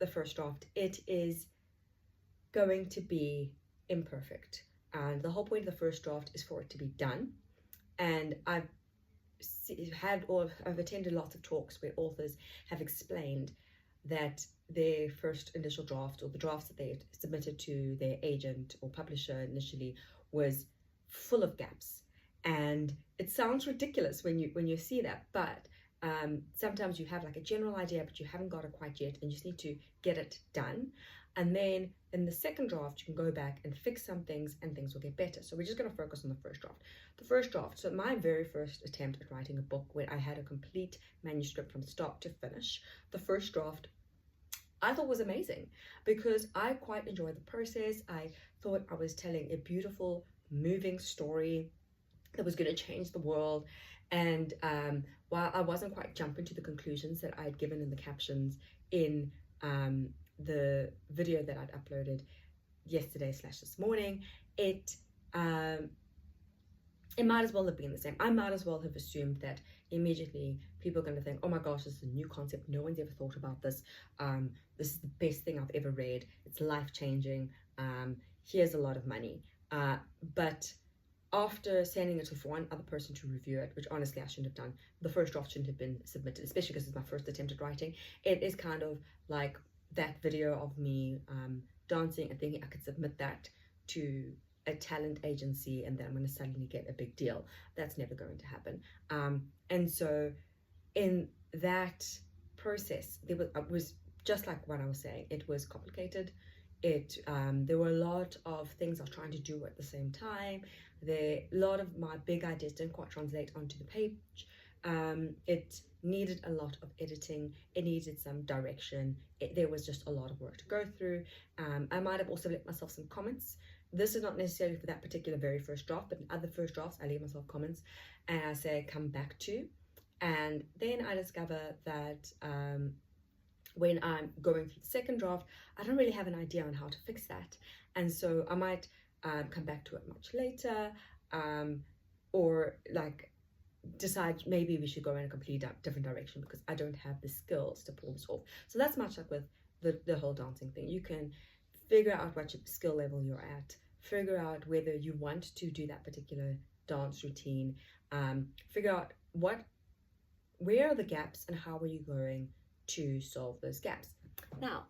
the first draft, it is going to be imperfect. And the whole point of the first draft is for it to be done. And I've attended lots of talks where authors have explained that their first initial draft, or the drafts that they submitted to their agent or publisher initially, was full of gaps. And it sounds ridiculous when you see that, but sometimes you have like a general idea, but you haven't got it quite yet, and you just need to get it done. And then in the second draft, you can go back and fix some things, and things will get better. So we're just going to focus on the first draft. The first draft, so my very first attempt at writing a book where I had a complete manuscript from start to finish, the first draft I thought was amazing, because I quite enjoyed the process. I thought I was telling a beautiful, moving story that was going to change the world. And while I wasn't quite jumping to the conclusions that I had given in the captions in the video that I'd uploaded yesterday/this morning, it might as well have been the same. I might as well have assumed that immediately people are going to think, oh my gosh, this is a new concept. No one's ever thought about this. This is the best thing I've ever read. It's life-changing. Here's a lot of money. But after sending it to one other person to review it, which honestly I shouldn't have done, the first draft shouldn't have been submitted, especially because it's my first attempt at writing. It is kind of like that video of me dancing and thinking I could submit that to a talent agency and then I'm going to suddenly get a big deal. That's never going to happen. And so in that process, it was just like what I was saying. It was complicated. There were a lot of things I was trying to do at the same time. A lot of my big ideas didn't quite translate onto the page. It needed a lot of editing. It needed some direction. There was just a lot of work to go through. I might have also left myself some comments. This is not necessarily for that particular very first draft, but in other first drafts, I leave myself comments and I say, come back to. And then I discover that when I'm going through the second draft, I don't really have an idea on how to fix that. And so I might come back to it much later, or like decide maybe we should go in a completely different direction because I don't have the skills to pull this off. So that's much like with the whole dancing thing. You can figure out what skill level you're at, figure out whether you want to do that particular dance routine, figure out where are the gaps and how are you going to solve those gaps. Now,